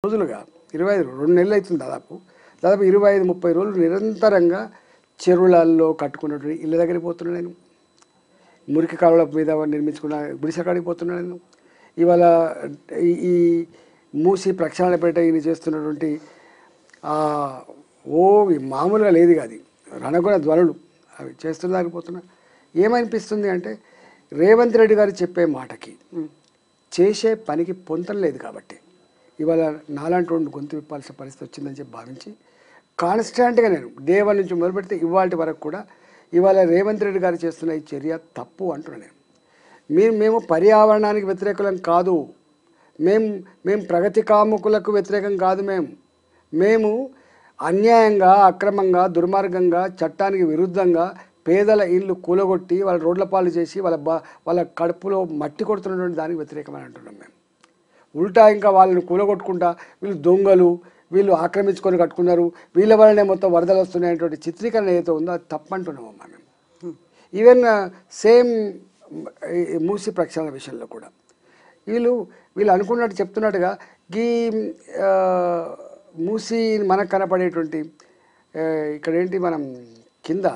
రోజులుగా 25 2 నెలలు అవుతుంది దాదాపు 25-30 రోజులు నిరంతరంగా చెరువులలో కట్టుకున్నటువంటి ఇళ్ళ దగ్గరికి పోతున్నాను నేను. మురికి కాలువల మీద నిర్మించుకున్న గుడిసె కాడికి పోతున్నాను నేను. ఇవాళ ఈ మూసి ప్రక్షాళనపేట ఈయన చేస్తున్నటువంటి మామూలుగా లేదు కాదు, రణగుణ ధ్వనులు అవి చేస్తున్నా. ఏమనిపిస్తుంది అంటే రేవంత్ రెడ్డి గారు చెప్పే మాటకి చేసే పనికి పొంతం లేదు కాబట్టి ఇవాళ నాలాంటి రెండు గొంతు విప్పాల్సిన పరిస్థితి వచ్చిందని చెప్పి భావించి కాన్స్టాంట్గా నేను డే 1 నుంచి మొదలు పెడితే ఇవాళ వరకు కూడా ఇవాళ రేవంత్ రెడ్డి గారు చేస్తున్న ఈ చర్య తప్పు అంటున్నాను నేను. మేము పర్యావరణానికి వ్యతిరేకులం కాదు, మేము ప్రగతి కాముకులకు వ్యతిరేకం కాదు, మేము అన్యాయంగా అక్రమంగా దుర్మార్గంగా చట్టానికి విరుద్ధంగా పేదల ఇళ్ళు కూలగొట్టి వాళ్ళ రోడ్ల పాలు చేసి వాళ్ళ కడుపులో మట్టి కొడుతున్నటువంటి దానికి వ్యతిరేకమని అంటున్నాం మేము. ఉల్టా ఇంకా వాళ్ళని కూలగొట్టుకుంటా వీళ్ళు దొంగలు, వీళ్ళు ఆక్రమించుకొని కట్టుకున్నారు, వీళ్ళ వల్లనే మొత్తం వరదలు వస్తున్నాయనేటువంటి చిత్రీకరణ ఏదైతే ఉందో అది తప్పంటున్నామమ్మా మేము. ఈవెన్ సేమ్ మూసి ప్రక్షాళన విషయంలో కూడా వీళ్ళు అనుకున్నట్టు చెప్తున్నట్టుగా ఈ మూసి మనకు కనపడేటువంటి ఇక్కడ ఏంటి మనం కింద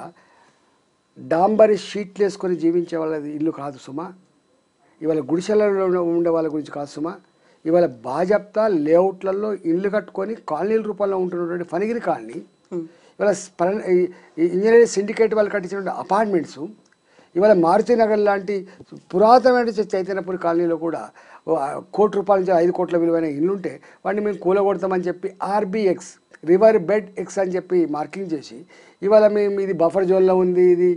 డాంబరి షీట్లు వేసుకొని జీవించే వాళ్ళది ఇల్లు కాదు సుమా. ఇవాళ గుడిసెలలో ఉండే వాళ్ళ గురించి కాదు సుమా. ఇవాళ బాజప్తా లేఅవుట్లలో ఇల్లు కట్టుకొని కాలనీల రూపంలో ఉంటున్నటువంటి ఫణిగిరి కాలనీ, ఇవాళ ఇంజనీరింగ్ సిండికేట్ వాళ్ళు కట్టించినటువంటి అపార్ట్మెంట్స్, ఇవాళ మారుతినగర్ లాంటి పురాతనమైన చైతన్యపురి కాలనీలో కూడా ₹1 కోటి నుంచి 5 కోట్ల విలువైన ఇల్లుంటే వాటిని మేము కూలగొడతామని చెప్పి RBX రివర్ బెడ్ ఎక్స్ అని చెప్పి మార్కింగ్ చేసి ఇవాళ మేము ఇది బఫర్ జోన్లో ఉంది, ఇది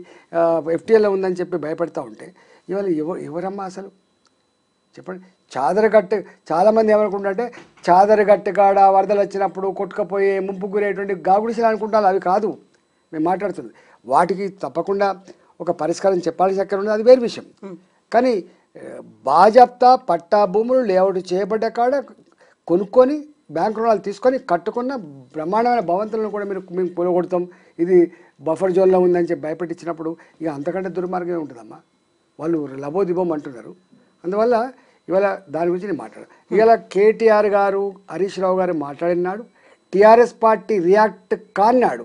FTLలో ఉందని చెప్పి భయపడతా ఉంటే ఇవాళ ఎవరమ్మా అసలు చెప్పండి. చాదరగట్టు చాలామంది ఏమనుకుంటుంటే చాదరగట్టు కాడ వరదలు వచ్చినప్పుడు కొట్టుకపోయే ముంపు గురేటువంటి గాగుడిసెలు అనుకుంటారు, అవి కాదు మేము మాట్లాడుతుంది. వాటికి తప్పకుండా ఒక పరిష్కారం చెప్పాల్సి ఎక్కడ ఉంది, అది వేరే విషయం. కానీ బాజప్తా పట్టా భూములు లేఅవుట్ చేయబడ్డ కాడ కొనుక్కొని బ్యాంకు రుణాలు తీసుకొని కట్టుకున్న బ్రహ్మాండమైన భవంతులను కూడా మేము కూలగొడతాం, ఇది బఫర్ జోన్లో ఉందని చెప్పి భయపెట్టించినప్పుడు ఇక అంతకంటే దుర్మార్గమే ఉంటుందమ్మా. వాళ్ళు లబోదిబోం అంటున్నారు. అందువల్ల ఇవాళ దాని గురించి నేను మాట్లాడాను. ఇవాళ కేటీఆర్ గారు హరీష్ రావు గారు మాట్లాడినాడు, టీఆర్ఎస్ పార్టీ రియాక్ట్ కాన్నాడు,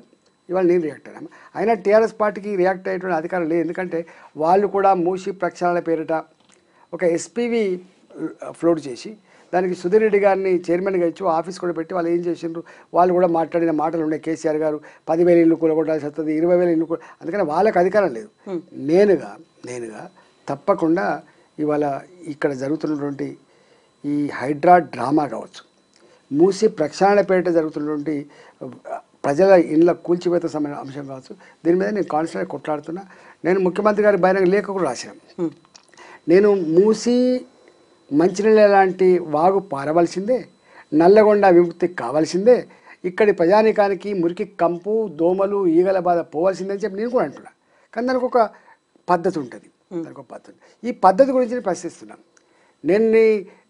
ఇవాళ నేను రియాక్ట్ అయ్యాను. అయినా టీఆర్ఎస్ పార్టీకి రియాక్ట్ అయ్యేటువంటి అధికారం లేదు, ఎందుకంటే వాళ్ళు కూడా మూసి ప్రక్షాళన పేరిట ఒక SPV ఫ్లోట్ చేసి దానికి సుధీర్ రెడ్డి గారిని చైర్మన్గా ఇచ్చి ఆఫీస్ కూడా పెట్టి వాళ్ళు ఏం చేసిండ్రు, వాళ్ళు కూడా మాట్లాడిన మాటలు ఉన్నాయి. కేసీఆర్ గారు 10,000 ఇల్లు కూలగొట్టాల్సి వస్తుంది, 20,000 ఇల్లు అందుకని వాళ్ళకి అధికారం లేదు. నేనుగా తప్పకుండా ఇవాళ ఇక్కడ జరుగుతున్నటువంటి ఈ హైడ్రా డ్రామా కావచ్చు, మూసి ప్రక్షాళన పేరిట జరుగుతున్నటువంటి ప్రజల ఇళ్ళ కూల్చివేత సంబంధించిన అంశం కావచ్చు, దీని మీద నేను కాన్స్టెంట్గా కొట్లాడుతున్నా. నేను ముఖ్యమంత్రి గారి బహిరంగ లేఖ కూడా రాశాను. నేను మూసి మంచినీళ్ళ లాంటి వాగు పారవలసిందే, నల్లగొండ విముక్తి కావాల్సిందే, ఇక్కడి ప్రజానికానికి మురికి కంపు దోమలు ఈగల బాధ పోవాల్సిందని చెప్పి నేను కూడా అంటున్నా. కానీ దానికి ఒక పద్ధతి ఉంటుంది, దానికి ఒక పద్ధతి. ఈ పద్ధతి గురించి నేను ప్రశ్నిస్తున్నాను. నేను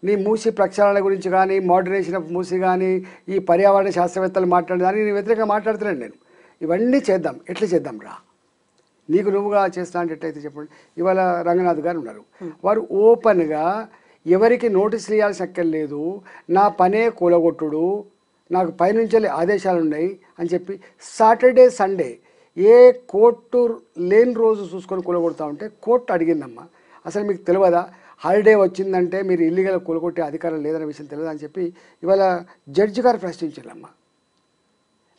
నీ మూసి ప్రక్షాళన గురించి కానీ మోడరేషన్ ఆఫ్ మూసి కానీ ఈ పర్యావరణ శాస్త్రవేత్తలు మాట్లాడేదానికి నేను వ్యతిరేకంగా మాట్లాడుతున్నాను. నేను ఇవన్నీ చేద్దాం, ఎట్లా చేద్దాం రా, నీకు నువ్వుగా చేస్తా అంటే ఎట్లయితే చెప్పండి. ఇవాళ రంగనాథ్ గారు ఉన్నారు, వారు ఓపెన్గా ఎవరికి నోటీసులు ఇవ్వాల్సిన అక్కర్లేదు, నా పనే కూలగొట్టుడు, నాకు పైనుంచి ఆదేశాలు ఉన్నాయి అని చెప్పి సాటర్డే సండే ఏ కోర్టు లేని రోజు చూసుకొని కూలగొడతా ఉంటే కోర్టు అడిగిందమ్మా, అసలు మీకు తెలియదా హాలిడే వచ్చిందంటే మీరు ఇల్లీగల్ కూలగొట్టే అధికారం లేదనే విషయం తెలియదు అని చెప్పి ఇవాళ జడ్జి గారు ప్రశ్నించారమ్మా.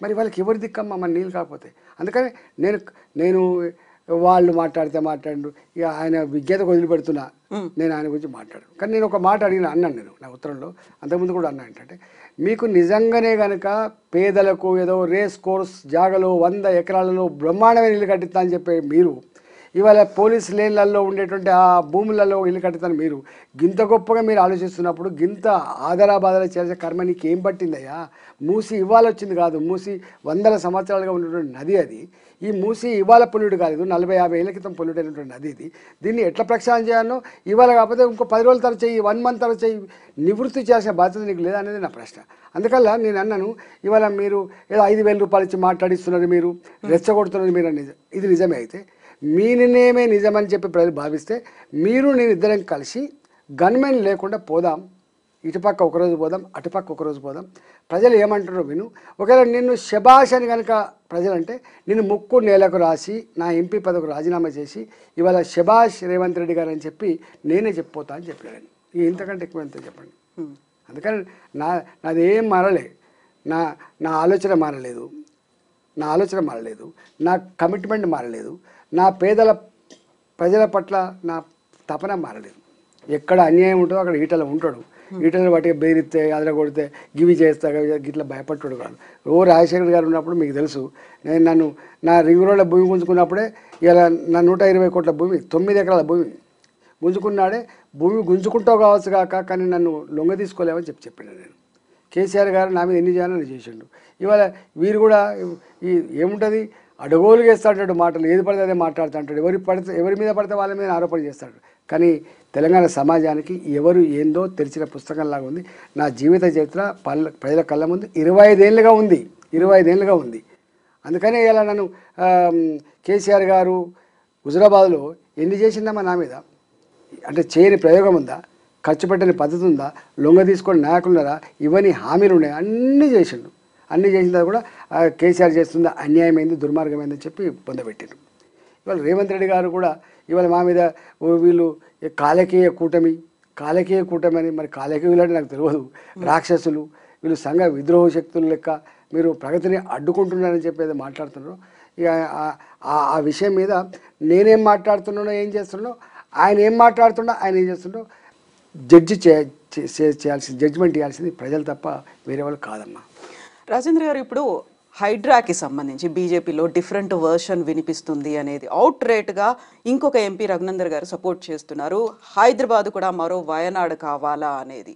మరి వాళ్ళకి ఎవరి దిక్కమ్మా మన నీళ్ళు కాకపోతే. అందుకని నేను వాళ్ళు మాట్లాడు ఇక ఆయన విజ్ఞతకు వదిలిపెడుతున్నా, నేను ఆయన గురించి మాట్లాడు. కానీ నేను ఒక మాట అన్నాను నేను నా ఉత్తరంలో, అంతకుముందు కూడా అన్నా ఏంటంటే, మీకు నిజంగానే కనుక పేదలకు ఏదో రేస్ కోర్స్ జాగలో 100 ఎకరాలలో బ్రహ్మాండమైన ఇల్లు కట్టిస్తా అని చెప్పే మీరు ఇవాళ పోలీస్ లేన్లలో ఉండేటువంటి ఆ భూములలో ఇల్లు కట్టిస్తాను మీరు గింత గొప్పగా మీరు ఆలోచిస్తున్నప్పుడు గింత ఆదరాబాదలు చేసే కర్మ నీకు ఏం పట్టిందయ్యా? మూసి ఇవాళ వచ్చింది కాదు, మూసి 100 సంవత్సరాలుగా ఉన్నటువంటి నది అది. ఈ మూసి ఇవాళ పొల్యూట్ కాలేదు, 40-50 ఏళ్ళ క్రితం పొల్యూట్ అయినటువంటి నది ఇది. దీన్ని ఎట్లా ప్రక్షాళన చేయాలో ఇవాళ కాకపోతే ఇంకో 10 రోజుల తర్వాత చెయ్యి, 1 మంత్ తర్వాత చెయ్యి, నివృత్తి చేసిన బాధ్యత నీకు లేదా అనేది నా ప్రశ్న. అందుకల్లా నేను అన్నాను, ఇవాళ మీరు ఏదో 5,000 రూపాయలు ఇచ్చి మాట్లాడిస్తున్నారు, మీరు రెచ్చగొడుతున్నారు మీరు అనేది ఇది నిజమే అయితే మీ నిర్ణయమే నిజమని చెప్పి ప్రజలు భావిస్తే మీరు నేను ఇద్దరం కలిసి గన్మెన్ లేకుండా పోదాం, ఇటుపక్క ఒకరోజు పోదాం, అటుపక్క ఒకరోజు పోదాం, ప్రజలు ఏమంటారో విను. ఒకవేళ నిన్ను శబాష్ అని కనుక ప్రజలంటే నిన్ను ముక్కు నేలకు రాసి నా ఎంపీ పదవికి రాజీనామా చేసి ఇవాళ శబాష్ రేవంత్ రెడ్డి గారు అని చెప్పి నేనే చెప్పిపోతా అని చెప్పాను. ఇంతకంటే ఎక్కువ ఎంత చెప్పండి. అందుకని నాదేం మారలే, నా నా ఆలోచన మారలేదు, నా కమిట్మెంట్ మారలేదు, నా ప్రజల పట్ల నా తపన మారలేదు. ఎక్కడ అన్యాయం ఉంటుందో అక్కడ ఈటలో ఉంటాడు, ఈటలు బట్టిగా బెదిరిస్తే అదల కొడితే గివి చేస్తా గిట్లా భయపడ్డాడు కాదు. రాజశేఖర్ గారు ఉన్నప్పుడు మీకు తెలుసు, నేను నా రింగ్ రోడ్ల భూమి గుంజుకున్నప్పుడే ఇలా నా 120 కోట్ల భూమి 9 ఎకరాల భూమి గుంజుకున్నాడే, భూమి గుంజుకుంటావు కావచ్చు కాక కానీ నన్ను లొంగ తీసుకోలేమని చెప్పాను నేను. కేసీఆర్ గారు నా మీద ఎన్ని చేయాలని చేసిండు. ఇవాళ వీరు కూడా ఏముంటుంది, అడగోలుగా వేస్తాడు మాటలు, ఏది పడితే అదే మాట్లాడుతుంటాడు, ఎవరి మీద పడితే వాళ్ళ మీద ఆరోపణ చేస్తాడు. కానీ తెలంగాణ సమాజానికి ఎవరు ఏందో తెరిచిన పుస్తకంలాగా ఉంది. నా జీవిత చరిత్ర ప్రజల కళ్ళ ముందు 25 ఏళ్ళుగా ఉంది. అందుకనే ఇలా నన్ను కేసీఆర్ గారు హుజురాబాద్లో ఎన్ని చేసిందమ్మా నా మీద, అంటే చేయని ప్రయోగం ఉందా, ఖర్చు పెట్టని పద్ధతి ఉందా, లొంగ తీసుకొని నాయకులున్నారా, ఇవన్నీ హామీలు ఉన్నాయి, అన్నీ చేసిండు. అన్నీ చేసిన తర్వాత కూడా కేసీఆర్ చేస్తుందా అన్యాయమైంది, దుర్మార్గమైందని చెప్పి పొందబెట్టిండు. ఇవాళ రేవంత్ రెడ్డి గారు కూడా ఇవాళ మా మీద వీళ్ళు కాలకీయ కూటమి అని, మరి కాలకీయులు అంటే నాకు తెలియదు, రాక్షసులు వీళ్ళు సంఘ విద్రోహ శక్తులు లెక్క మీరు ప్రగతిని అడ్డుకుంటున్నారని చెప్పేది మాట్లాడుతున్నారు. ఇక ఆ విషయం మీద నేనేం మాట్లాడుతున్నానో ఏం చేస్తున్నానో, ఆయన ఏం మాట్లాడుతున్నా ఆయన ఏం చేస్తుండో జడ్జిమెంట్ చేయాల్సింది ప్రజలు తప్ప వేరే వాళ్ళు కాదమ్మా. రాజేంద్ర గారు, ఇప్పుడు హైడ్రాకి సంబంధించి బీజేపీలో డిఫరెంట్ వర్షన్ వినిపిస్తుంది అనేది అవుట్ రేట్గా ఇంకొక ఎంపీ రఘునందర్ గారు సపోర్ట్ చేస్తున్నారు. హైదరాబాద్ కూడా మరో వయనాడు కావాలా అనేది,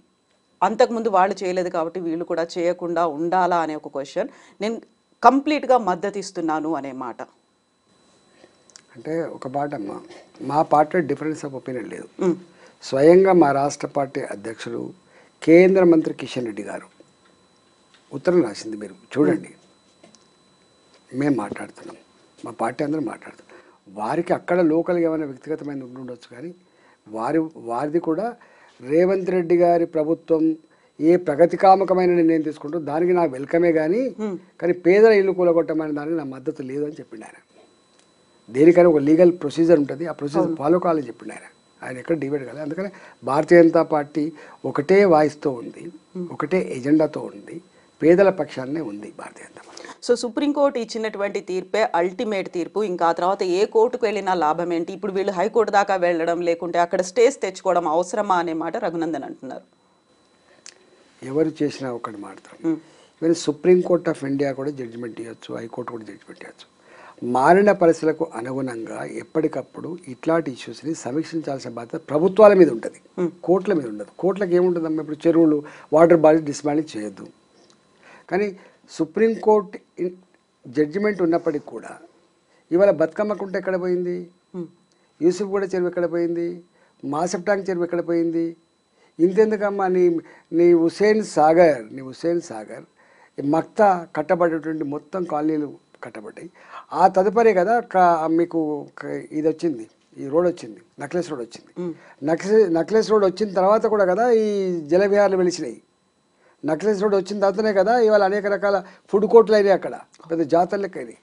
అంతకుముందు వాళ్ళు చేయలేదు కాబట్టి వీళ్ళు కూడా చేయకుండా ఉండాలా అనే ఒక క్వశ్చన్. నేను కంప్లీట్గా మద్దతు ఇస్తున్నాను అనే మాట. అంటే ఒక మాట అమ్మా, మా పార్టీ డిఫరెన్స్ ఆఫ్ ఒపీనియన్ లేదు. స్వయంగా మా రాష్ట్ర పార్టీ అధ్యక్షులు కేంద్ర మంత్రి కిషన్ రెడ్డి గారు ఉత్తరం రాసింది, మీరు చూడండి. మేము మాట్లాడుతున్నాం, మా పార్టీ అందరూ మాట్లాడుతున్నాం. వారికి అక్కడ లోకల్గా ఏమైనా వ్యక్తిగతమైన ఉండొచ్చు, కానీ వారిది కూడా రేవంత్ రెడ్డి గారి ప్రభుత్వం ఏ ప్రగతికామకమైన నిర్ణయం తీసుకుంటూ దానికి నాకు వెల్కమే కానీ పేదల ఇల్లు కూలగొట్టమని దానికి నా మద్దతు లేదు అని చెప్పిండు ఆయన. దేనికైనా ఒక లీగల్ ప్రొసీజర్ ఉంటుంది, ఆ ప్రొసీజర్ ఫాలో కావాలని చెప్పిండు ఆయన ఎక్కడ డిబేట్ కాలేదు. అందుకని భారతీయ జనతా పార్టీ ఒకటే వాయిస్తో ఉంది, ఒకటే ఎజెండాతో ఉంది, పేదల పక్షాన్నే ఉంది Bharatiya Janata party. So supreme court ఇచ్చినటువంటి తీర్పే అల్టిమేట్ తీర్పు, ఇంకా ఆ తర్వాత ఏ కోర్టుకు వెళ్ళినా లాభం ఏంటి, ఇప్పుడు వీళ్ళు హైకోర్టు దాకా వెళ్ళడం లేకుంటే అక్కడ స్టేస్ తెచ్చుకోవడం అవసరమా అనే మాట రఘునందన్ అంటున్నారు. ఎవరు చేసినా ఒకటి మాట్లాడతారు. ఈవెన్ సుప్రీంకోర్టు ఆఫ్ ఇండియా కూడా జడ్జిమెంట్ ఇవ్వచ్చు, హైకోర్టు కూడా జడ్జిమెంట్ ఇవ్వచ్చు. మారిన పరిస్థితులకు అనుగుణంగా ఎప్పటికప్పుడు ఇట్లాంటి ఇష్యూస్ని సమీక్షించాల్సిన బాధ్యత ప్రభుత్వాల మీద ఉంటుంది, కోర్టుల మీద ఉండదు. కోర్టులకు ఏముంటుందమ్మా, ఇప్పుడు చెరువులు వాటర్ బాడీ డిస్మాండిల్ చేయొద్దు. కానీ సుప్రీంకోర్టు జడ్జిమెంట్ ఉన్నప్పటికి కూడా ఇవాళ బతుకమ్మ కుంట ఎక్కడ పోయింది, యూసుఫ్ కూడా చెరువు ఎక్కడ పోయింది, మాసప్ ట్యాంక్ చెరువు ఎక్కడ పోయింది, ఇంతెందుకమ్మా నీ హుస్సేన్ సాగర్ మక్తా కట్టబడేటువంటి మొత్తం కాలనీలు కట్టబడ్డాయి. ఆ తదుపరి కదా మీకు ఇది వచ్చింది, ఈ రోడ్ వచ్చింది, నక్లెస్ రోడ్ వచ్చింది. నక్లెస్ రోడ్ వచ్చిన తర్వాత కూడా కదా ఈ జలవిహారాలు వెలిసినాయి. నక్లెస్ రోడ్ వచ్చిన తర్వాతనే కదా ఇవాళ అనేక రకాల ఫుడ్ కోర్టులు అయినాయి, అక్కడ పెద్ద జాతర లెక్క అయినాయి.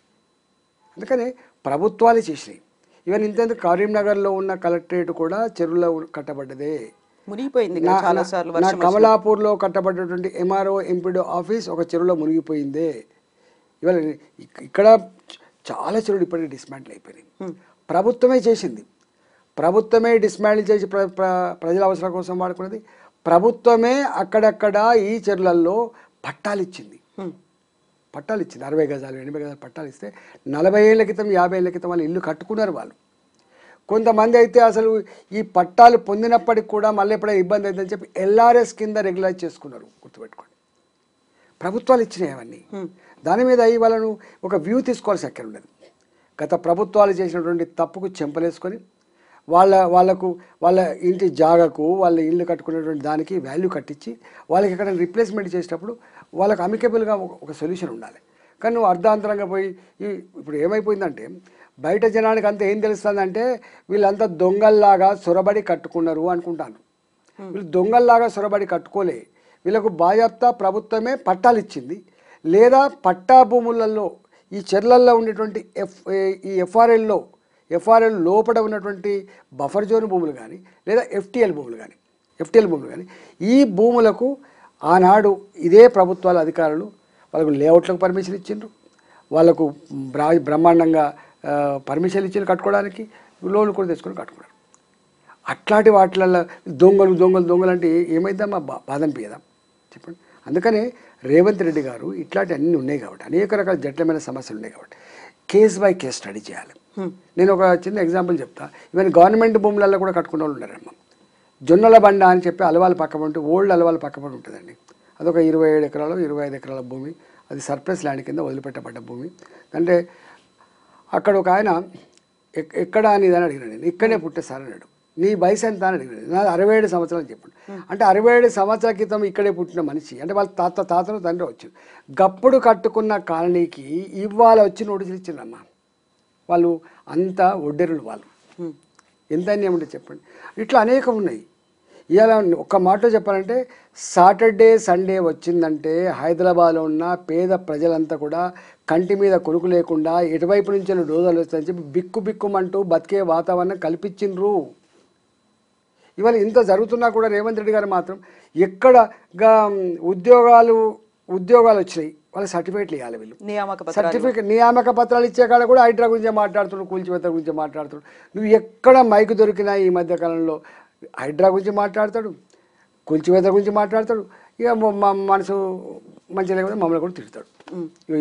అందుకని ప్రభుత్వాలు చేసినాయి. ఈవెన్ ఇంతెందుకు కరీంనగర్లో ఉన్న కలెక్టరేట్ కూడా చెరువులో కట్టబడ్డదే, మునిగిపోయింది. నా కమలాపూర్లో కట్టబడ్డటువంటి ఎంఆర్ఓ ఎంపీడో ఆఫీస్ ఒక చెరువులో మునిగిపోయిందే. ఇవాళ ఇక్కడ చాలా చెరువులు ఇప్పటికీ డిస్మాంటిల్ అయిపోయినాయి. ప్రభుత్వమే చేసింది, ప్రభుత్వమే డిస్మాంటిల్ చేసి ప్రజల అవసరం కోసం వాడుకున్నది ప్రభుత్వమే. అక్కడక్కడ ఈ చెరువులలో పట్టాలు ఇచ్చింది, 60 గజాలు 80 గజాలు పట్టాలు ఇస్తే 40 ఏళ్ల క్రితం 50 ఏళ్ల క్రితం వాళ్ళు ఇల్లు కట్టుకున్నారు వాళ్ళు. కొంతమంది అయితే అసలు ఈ పట్టాలు పొందినప్పటికి కూడా మళ్ళీ ఎప్పుడైనా ఇబ్బంది అవుతుందని చెప్పి ఎల్ఆర్ఎస్ కింద రెగ్యులైజ్ చేసుకున్నారు. గుర్తుపెట్టుకోండి, ప్రభుత్వాలు ఇచ్చినాయి అవన్నీ. దాని మీద వాళ్ళను ఒక వ్యూ తీసుకోవాల్సి అక్కడ ఉండదు. గత ప్రభుత్వాలు చేసినటువంటి తప్పుకు చెంపలేసుకొని వాళ్ళ ఇంటి జాగకు వాళ్ళ ఇల్లు కట్టుకునేటువంటి దానికి వాల్యూ కట్టించి వాళ్ళకి ఎక్కడ రీప్లేస్మెంట్ చేసేటప్పుడు వాళ్ళకి అమికబుల్గా ఒక సొల్యూషన్ ఉండాలి. కానీ నువ్వు అర్ధాంతరంగా పోయి ఇప్పుడు ఏమైపోయిందంటే బయట జనానికి అంతా ఏం తెలుస్తుందంటే వీళ్ళంతా దొంగల్లాగా సొరబడి కట్టుకున్నారు అనుకుంటాను. వీళ్ళు దొంగల్లాగా సొరబడి కట్టుకోలే. వీళ్ళకు బాజాప్తా ప్రభుత్వమే పట్టాలు ఇచ్చింది. లేదా పట్టా భూములలో ఈ చెర్లల్లో ఉండేటువంటి ఈ ఎఫ్ఆర్ఎల్ లోపల ఉన్నటువంటి బఫర్ జోన్ భూములు కానీ లేదా ఎఫ్టీఎల్ భూములు కానీ ఈ భూములకు ఆనాడు ఇదే ప్రభుత్వాల అధికారులు వాళ్ళకు లేఅవుట్లకు పర్మిషన్ ఇచ్చిండ్రు, వాళ్ళకు బ్రహ్మాండంగా పర్మిషన్ ఇచ్చిండ్రు కట్టుకోవడానికి, లోన్లు కూడా తెచ్చుకొని కట్టుకున్నారు. అట్లాంటి వాటిలలో దొంగలు అంటే ఏమైందమ్మా, బాధ అనిపించదా చెప్పండి. అందుకనే రేవంత్ రెడ్డి గారు ఇట్లాంటి అన్నీ ఉన్నాయి కాబట్టి, అనేక రకాల జటిలమైన సమస్యలు ఉన్నాయి కాబట్టి కేస్ బై కేస్ స్టడీ చేయాలి. నేను ఒక చిన్న ఎగ్జాంపుల్ చెప్తా. ఈవెన్ గవర్నమెంట్ భూములలో కూడా కట్టుకున్న వాళ్ళు ఉన్నారమ్మా. జొన్నల బండ అని చెప్పి అలవాలు పక్కపడి ఓల్డ్ అలవాలు పక్కపడి ఉంటుందండి. అదొక 27 ఎకరాలు 25 ఎకరాల భూమి. అది సర్ప్లస్ ల్యాండ్ కింద వదిలిపెట్టబడ్డ భూమి. అంటే అక్కడ ఒక ఆయన ఎక్కడ అని ఇదని అడిగినాడు. నేను ఇక్కడనే పుట్టేసారు అన్నాడు. నీ వయసు ఎంత అని అడిగినాడు. నాది 67 సంవత్సరాలు చెప్పాడు. అంటే 67 సంవత్సరాల క్రితం ఇక్కడే పుట్టిన మనిషి, అంటే వాళ్ళ తాతను తండ్రి వచ్చారు. గప్పుడు కట్టుకున్న కాలనీకి ఇవాళ వచ్చి నోటీసులు ఇచ్చిందమ్మా. వాళ్ళు అంతా ఒడ్డెరులు, వాళ్ళు ఎంత అన్యాయమంటే చెప్పండి. ఇట్లా అనేకం ఉన్నాయి. ఇవాళ ఒక్క మాటలో చెప్పాలంటే సాటర్డే సండే వచ్చిందంటే హైదరాబాద్లో ఉన్న పేద ప్రజలంతా కూడా కంటి మీద కొనుక్కు లేకుండా ఎటువైపు నుంచి రోజులు వస్తాయని చెప్పి బిక్కుమంటూ బతికే వాతావరణం కల్పించిండ్రు. ఇవాళ ఇంత జరుగుతున్నా కూడా రేవంత్ రెడ్డి గారు మాత్రం ఎక్కడగా ఉద్యోగాలు వచ్చినాయి, వాళ్ళకి సర్టిఫికేట్లు ఇవ్వాలి. వీళ్ళు నియామక పత్రాలు ఇచ్చే కాడ కూడా హైడ్రా గురించే మాట్లాడుతున్నాడు, కూల్చివేత గురించి మాట్లాడుతున్నాడు. నువ్వు ఎక్కడ మైకు దొరికినా ఈ మధ్యకాలంలో హైడ్రా గురించి మాట్లాడతాడు, కూల్చివేత గురించి మాట్లాడతాడు. ఇక మనసు మంచిగా లేకుండా మమ్మల్ని కూడా తిడతాడు.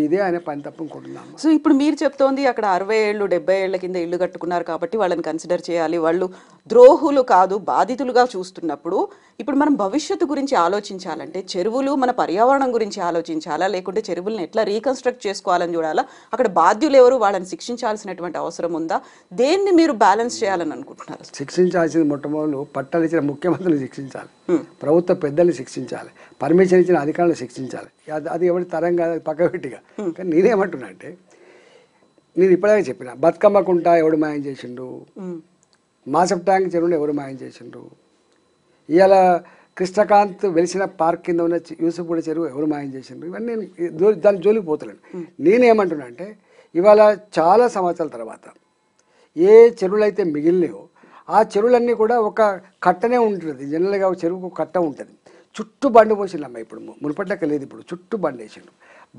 ఇదే ఆయన పని తప్ప ఇంకుంటున్నాము. సో ఇప్పుడు మీరు చెప్తోంది అక్కడ 60 ఏళ్ళు 70 ఏళ్ల కింద ఇల్లు కట్టుకున్నారు కాబట్టి వాళ్ళని కన్సిడర్ చేయాలి, వాళ్ళు ద్రోహులు కాదు బాధితులుగా చూస్తున్నప్పుడు ఇప్పుడు మనం భవిష్యత్తు గురించి ఆలోచించాలంటే చెరువులు మన పర్యావరణం గురించి ఆలోచించాలా, లేకుంటే చెరువులను ఎట్లా రీకన్స్ట్రక్ట్ చేసుకోవాలని చూడాలా, అక్కడ బాధ్యులు ఎవరు వాళ్ళని శిక్షించాల్సినటువంటి అవసరం ఉందా, దేన్ని మీరు బ్యాలెన్స్ చేయాలని అనుకుంటున్నారు? శిక్షించాల్సింది మొట్టమొదలు పట్టాలు ఇచ్చిన ముఖ్యమంత్రిని శిక్షించాలి, ప్రభుత్వ పెద్దల్ని శిక్షించాలి, పర్మిషన్ ఇచ్చిన అధికారులను శిక్షించాలి. అది ఎవరి తరం కాదు, పక్క పెట్టిగా. కానీ నేనేమంటున్నా అంటే, నేను ఇప్పటికే చెప్పిన బతుకమ్మకుంటా ఎవడు మాయం చేసిండు, మాసప్ ట్యాంక్ చెరువును ఎవరు మాయం చేసిండ్రు, ఇవాళ కృష్ణకాంత్ వెలిసిన పార్క్ కింద ఉన్న యూసుఫ్గూడ చెరువు ఎవరు మాయం చేసిండ్రు, ఇవన్నీ నేను దాని జోలికి పోతున్నాను. నేనేమంటున్నా అంటే, ఇవాళ చాలా సంవత్సరాల తర్వాత ఏ చెరువులు అయితే మిగిలినాయో ఆ చెరువులన్నీ కూడా ఒక కట్టనే ఉంటుంది. జనరల్గా చెరువుకు కట్ట ఉంటుంది, చుట్టూ బండి పోసిండమ్మా. ఇప్పుడు మునుపట్లకి లేదు, ఇప్పుడు చుట్టూ బండి వేసిండు.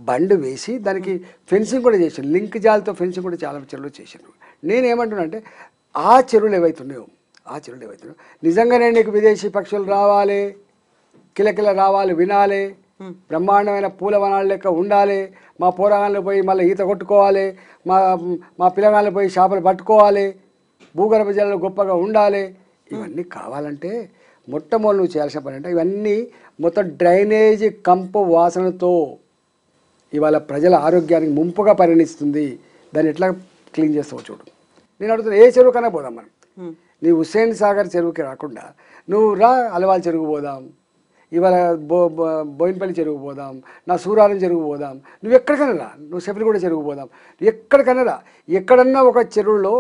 బండి వేసి దానికి ఫెన్సింగ్ కూడా చేసిండు, లింక్ జాలతో ఫెన్సింగ్ కూడా చాలా చెరువులు చేసిండు. నేనేమంటున్నా అంటే, ఆ చెరువులు ఏవైతున్నాయో నిజంగానే నీకు విదేశీ పక్షులు రావాలి, కిలకిల రావాలి, వినాలి, బ్రహ్మాండమైన పూల వనాల లెక్క ఉండాలి, మా పోరగాళ్ళు పోయి మళ్ళీ ఈత కొట్టుకోవాలి, మా పిల్లగాళ్ళు పోయి చేపలు పట్టుకోవాలి, భూగర్భ జలాలు గొప్పగా ఉండాలి, ఇవన్నీ కావాలంటే మొట్టమొదటి నువ్వు చేయాల్సిన పని అంటే ఇవన్నీ మొత్తం డ్రైనేజీ కంపు వాసనతో ఇవాళ ప్రజల ఆరోగ్యానికి ముంపుగా పరిణిస్తుంది. దాన్ని ఎట్లా క్లీన్ చేస్తావు చూడు. నేను అడుగుతున్నా, ఏ చెరువు కన్నా పోదాం మనం. నీ హుస్సేన్ సాగర్ చెరువుకి రాకుండా నువ్వు రా, అలవాల్ చెరువు పోదాం, ఇవాళ బోయినపల్లి చెరువు పోదాం, నా సూరారం చెరువు పోదాం, నువ్వు ఎక్కడికైనా రా, నువ్వు సెఫిలిగూడ చెరువు పోదాం, ఎక్కడికైనా రా. ఎక్కడన్నా ఒక చెరువులో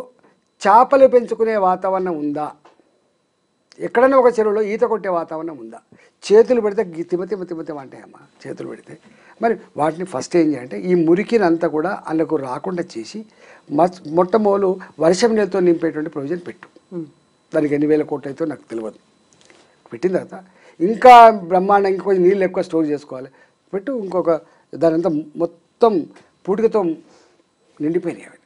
చేపలు పెంచుకునే వాతావరణం ఉందా? ఎక్కడన్నా ఒక చెరువులో ఈత కొట్టే వాతావరణం ఉందా? చేతులు పెడితే తిమ్మతిమ్మ అంటాయమ్మా చేతులు పెడితే. మరి వాటిని ఫస్ట్ ఏం చేయాలంటే ఈ మురికినంతా కూడా అందుకు రాకుండా చేసి మొట్టమొదలు వర్షం నీళ్ళతో నింపేటువంటి ప్రొవిజన్ పెట్టు. దానికి ఎన్ని వేల కోట్లు అయితే నాకు తెలియదు. పెట్టిన తర్వాత ఇంకా బ్రహ్మాండం ఇంకొంచెం నీళ్ళు ఎక్కువ స్టోర్ చేసుకోవాలి పెట్టు. ఇంకొక దానంతా మొత్తం పూటికతో నిండిపోయినాయి, అవి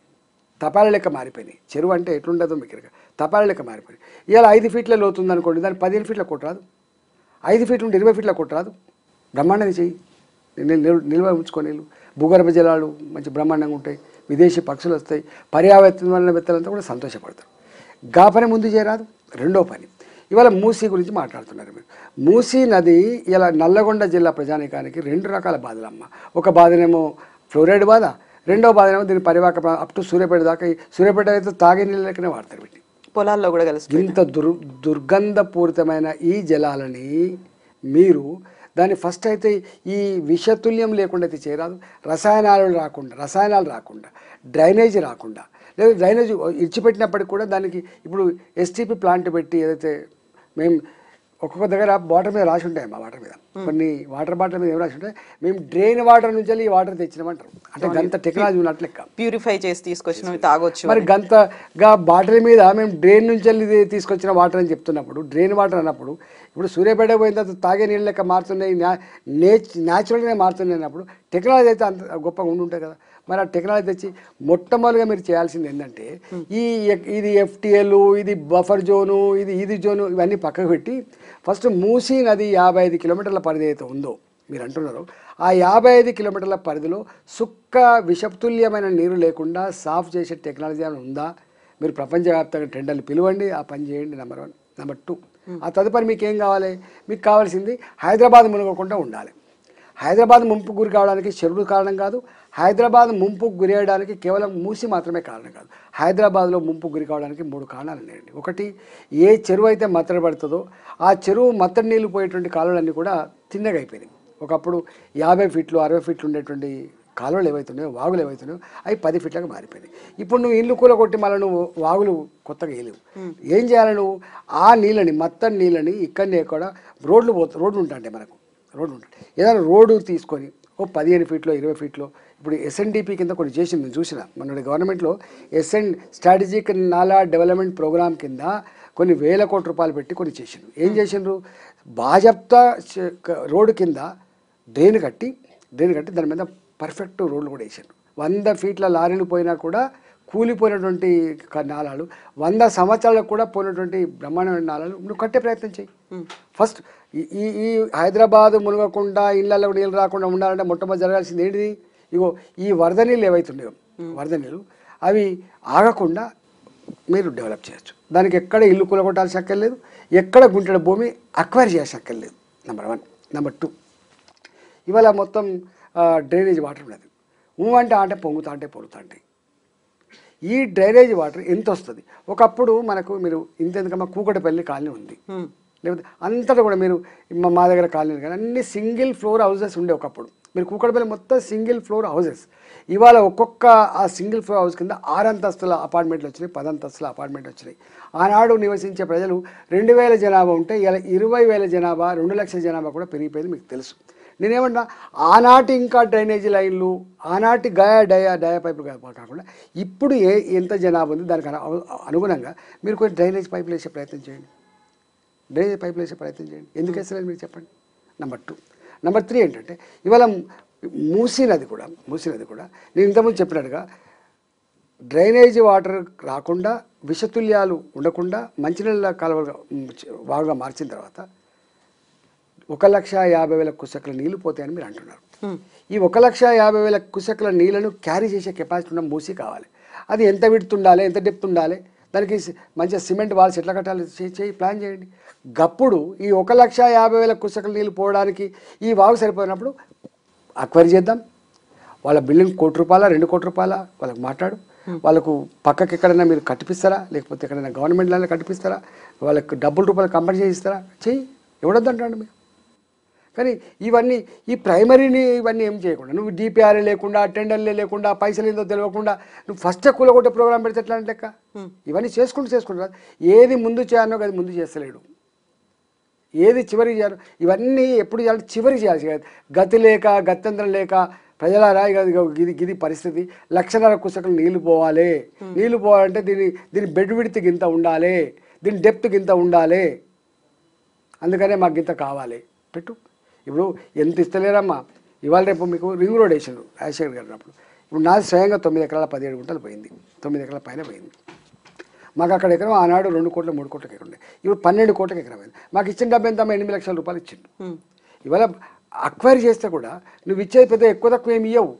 తపాల లెక్క మారిపోయినాయి. చెరువు అంటే ఎట్లుంటుందో మీకు తపాల లెక్క మారిపోయినాయి. ఇవాళ 5 ఫీట్ల లోతుంది అనుకోండి, దాన్ని 15 ఫీట్ల కొట్టరాదు, 5 ఫీట్లు ఉంటే 20 ఫీట్ల కొట్టరాదు. బ్రహ్మాండంగా చెయ్యి, నిల్వ ఉంచుకో. నీళ్ళు భూగర్భ జలాలు మంచి బ్రహ్మాండంగా ఉంటాయి, విదేశీ పక్షులు వస్తాయి, పర్యావరణవేత్తలంతా కూడా సంతోషపడతారు. గా పని ముందు చేయరాదు. రెండో పని, ఇవాళ మూసీ గురించి మాట్లాడుతున్నారు మీరు. మూసీ నది ఇలా నల్లగొండ జిల్లా ప్రజానికానికి 2 రకాల బాధలమ్మ. ఒక బాధనేమో ఫ్లోరైడ్ బాధ, రెండో బాధనేమో దీని పరివాహక అప్ టు సూర్యాపేట దాకా. సూర్యాపేట అయితే తాగే నీళ్ళ లెక్కనే వాడతారు వీటిని, పొలాల్లో కూడా కలిసి. ఇంత దుర్గంధపూరితమైన ఈ జలాలని మీరు దాన్ని ఫస్ట్ అయితే ఈ విషతుల్యం లేకుండా అయితే చేయరాదు. రసాయనాలు రాకుండా డ్రైనేజీ రాకుండా, లేదా డ్రైనేజీ ఇడిచిపెట్టినప్పటికి కూడా దానికి ఇప్పుడు ఎస్టీపీ ప్లాంట్ పెట్టి ఏదైతే మేము ఒక్కొక్క దగ్గర బాటిల్ మీద రాసి ఉంటాయి మా వాటర్ మీద, కొన్ని వాటర్ బాటిల్ మీద ఏం రాసి ఉంటాయి, మేము డ్రైన్ వాటర్ నుంచి ఈ వాటర్ తెచ్చినామంటారు. అంటే గంత టెక్నాలజీ ఉన్నట్లు లెక్క. ప్యూరిఫై చేసి తీసుకొచ్చినవి తాగొచ్చు. మరి గంతగా బాటిల్ మీద మేము డ్రైన్ నుంచి వెళ్ళి తీసుకొచ్చిన వాటర్ అని చెప్తున్నప్పుడు, డ్రైన్ వాటర్ అన్నప్పుడు ఇప్పుడు సూర్యాపేట పోయిన తర్వాత తాగే నీళ్ళు లెక్క మారుతున్నాయి, న్యాచురల్గానే మారుతున్నాయి అన్నప్పుడు టెక్నాలజీ అయితే అంత గొప్పగా ఉండుంటాయి కదా. మరి ఆ టెక్నాలజీ తెచ్చి మొట్టమొదటిగా మీరు చేయాల్సింది ఏంటంటే ఇది ఎఫ్టీఎల్, ఇది బఫర్ జోను, ఇది జోను, ఇవన్నీ పక్కకు పెట్టి ఫస్ట్ మూసీ నది 55 కిలోమీటర్ల పరిధి అయితే ఉందో మీరు అంటున్నారు, ఆ 55 కిలోమీటర్ల పరిధిలో సుక్క విషతుల్యమైన నీరు లేకుండా సాఫ్ చేసే టెక్నాలజీ అని ఉందా? మీరు ప్రపంచవ్యాప్తంగా టెండర్లు పిలవండి, ఆ పని చేయండి. నెంబర్ 1. నెంబర్ 2, ఆ తదుపరి మీకు ఏం కావాలి? మీకు కావాల్సింది హైదరాబాద్ మునగకుండా ఉండాలి. హైదరాబాద్ ముంపుకు గురి కావడానికి చెరువులు కారణం కాదు, హైదరాబాద్ ముంపుకు గురి అయ్యడానికి కేవలం మూసి మాత్రమే కారణం కాదు. హైదరాబాద్లో ముంపుకు గురి కావడానికి 3 కారణాలు ఉన్నాయండి. ఒకటి, ఏ చెరువు అయితే మత్తడి పడుతుందో ఆ చెరువు మత్తడి నీళ్ళు పోయేటువంటి కాలువలన్నీ కూడా తిన్నగా అయిపోయినాయి. ఒకప్పుడు 50 ఫీట్లు 60 ఫీట్లు ఉండేటువంటి కాలువలు ఏవైతున్నాయో, వాగులు ఏవైతున్నాయో అవి 10 ఫీట్లకు మారిపోయినాయి. ఇప్పుడు నువ్వు ఇల్లు కూల కొట్టి మళ్ళీ నువ్వు వాగులు కొత్తగా వేయలేవు. ఏం చేయాలి? నువ్వు ఆ నీళ్ళని, మత్తడి నీళ్ళని ఇక్కడనే కూడా రోడ్లు ఉంటాయంటే మనకు రోడ్డు ఉంటుంది, ఏదైనా రోడ్డు తీసుకొని ఓ 15 ఫీట్లో 20 ఫీట్లో, ఇప్పుడు ఎస్ఎన్డిపి కింద కొన్ని చేసింది నేను చూసిన. మన గవర్నమెంట్లో స్ట్రాటజిక్ నాలా డెవలప్మెంట్ ప్రోగ్రామ్ కింద కొన్ని వేల కోట్ల రూపాయలు పెట్టి కొన్ని చేసిండ్రు. ఏం చేసిండ్రు? బాజప్తా రోడ్డు కింద డ్రైన్ కట్టి దాని మీద పర్ఫెక్ట్ రోడ్లు కూడా వేసిండ్రు. 100 ఫీట్ల లారీలు పోయినా కూడా కూలిపోయినటువంటి నాళాలు, 100 సంవత్సరాలకు కూడా పోయినటువంటి బ్రహ్మాండమైన నాళాలు నువ్వు కట్టే ప్రయత్నం చేయి. ఫస్ట్ ఈ హైదరాబాద్ మునగకుండా, ఇళ్ళల్లో నీళ్ళు రాకుండా ఉండాలంటే మొట్టమొదటి జరగాల్సింది ఏంటిది? ఇగో ఈ వరద నీళ్ళు ఏవైతున్నాయో, వరద నీళ్ళు అవి ఆగకుండా మీరు డెవలప్ చేయొచ్చు. దానికి ఎక్కడ ఇల్లు కూలగొట్టాల్సిన అక్కర్లేదు, ఎక్కడ గుంటెడ భూమి అక్వైర్ చేయాల్సిన అక్కర్లేదు. నెంబర్ 1. నెంబర్ 2, ఇవాళ మొత్తం డ్రైనేజ్ వాటర్ ఉన్నది. అంటే పొంగుతా అంటే పొలుతాంటాయి. ఈ డ్రైనేజ్ వాటర్ ఎంత వస్తుంది? ఒకప్పుడు మనకు మీరు ఇంతెందుకమ్మా కూకటపల్లి కాలనీ ఉంది, లేకపోతే అంతటా కూడా మీరు మా దగ్గర కాలనీ కానీ అన్ని సింగిల్ ఫ్లోర్ హౌసెస్ ఉండే. ఒకప్పుడు మీరు కూకటపల్లి మొత్తం సింగిల్ ఫ్లోర్ హౌసెస్. ఇవాళ ఒక్కొక్క ఆ సింగిల్ ఫ్లోర్ హౌస్ కింద 6 అంతస్తుల అపార్ట్మెంట్లు వచ్చినాయి, 10 అంతస్తుల అపార్ట్మెంట్లు వచ్చినాయి. ఆనాడు నివసించే ప్రజలు 2000 జనాభా ఉంటే ఇలా 20,000 జనాభా, 2 లక్షల జనాభా కూడా పెరిగిపోయింది మీకు తెలుసు. నేనేమన్నా ఆనాటి ఇంకా డ్రైనేజీ లైన్లు, ఆనాటి డయా పైపులు కాకుండా ఇప్పుడు ఎంత జనాభా ఉంది దానికి అనుగుణంగా మీరు కొన్ని డ్రైనేజ్ పైపులు వేసే ప్రయత్నం చేయండి. ఎందుకు వేస్తలేదు మీరు చెప్పండి. నెంబర్ 2. నెంబర్ 3 ఏంటంటే ఇవాళ మూసీ నది కూడా నేను ఇంతకుముందు చెప్పినట్టుగా డ్రైనేజీ వాటర్ రాకుండా, విషతుల్యాలు ఉండకుండా మంచినీళ్ళ కాలువలుగా బాగా మార్చిన తర్వాత 1,50,000 క్యూసెక్ల నీళ్లు పోతాయని మీరు అంటున్నారు. ఈ 1,50,000 క్యూసెక్ల నీళ్లను క్యారీ చేసే కెపాసిటీ ఉన్న మూసీ కావాలి. అది ఎంత విడ్త్ ఉండాలి, ఎంత డెప్త్ ఉండాలి, దానికి మంచిగా సిమెంట్ వాల్స్ ఎట్లా కట్టాలి ప్లాన్ చేయండి. గప్పుడు ఈ 1,50,000 క్యూసెక్ల నీళ్ళు పోవడానికి ఈ వాగు సరిపోయినప్పుడు అక్వైర్ చేద్దాం. వాళ్ళ బిల్డింగ్ ₹1,00,00,000 ₹2,00,00,000 వాళ్ళకి మాట్లాడు. వాళ్ళకు పక్కకి ఎక్కడైనా మీరు కట్టిపిస్తారా, లేకపోతే ఎక్కడైనా గవర్నమెంట్ ల్యాండ్లో కట్టిపిస్తారా, వాళ్ళకి ₹10 కంపెనీ చేయిస్తారా? చెయ్యి, ఎవడొద్దంటాడు మీరు. కానీ ఈ ప్రైమరీని ఇవన్నీ ఏం చేయకుండా, నువ్వు డిపిఆర్ఏ లేకుండా, టెండర్లే లేకుండా, పైసలు ఏందో తెలియకుండా నువ్వు ఫస్ట్ కూలగొట్టే ప్రోగ్రామ్ పెడితే ఎట్లా అంటే లెక్క? ఇవన్నీ చేసుకుంటూ ఏది ముందు చేయాలో అది ముందు చేస్తలేడు, ఏది చివరికి చేయాలి, ఇవన్నీ ఎప్పుడు చేయాలి? చివరికి చేయాలి. గత్యంతరం లేక ప్రజలారా గిది పరిస్థితి. 1,50,000 క్యూసెక్లు నీళ్లు పోవాలంటే దీని బెడ్ విడ్త్ గింత ఉండాలి, దీని డెప్త్ గింత ఉండాలి, అందుకనే మాకు గింత కావాలి పెట్టు. ఇప్పుడు ఎంత ఇస్తలేరమ్మా, ఇవాళ రేపు మీకు రింగ్ రోడ్ వేసిండ్రు రాజశేఖర్ గారు అప్పుడు. ఇప్పుడు నాది స్వయంగా 9 ఎకరాల 17 గుంటలు పోయింది, 9 ఎకరాల పైన పోయింది. మాకు అక్కడ ఎకరం ఆనాడు 2 కోట్ల 3 కోట్లకి ఎకరం ఉండే, ఇప్పుడు 12 కోట్లకి ఎకరం అయింది. మాకు ఇచ్చిన డబ్బు ఎంత? 8 లక్షల రూపాయలు ఇచ్చిండు. ఇవాళ అక్వైర్ చేస్తే కూడా నువ్వు ఇచ్చేది పెద్ద ఎక్కువ తక్కువ ఏమి ఇవ్వవు.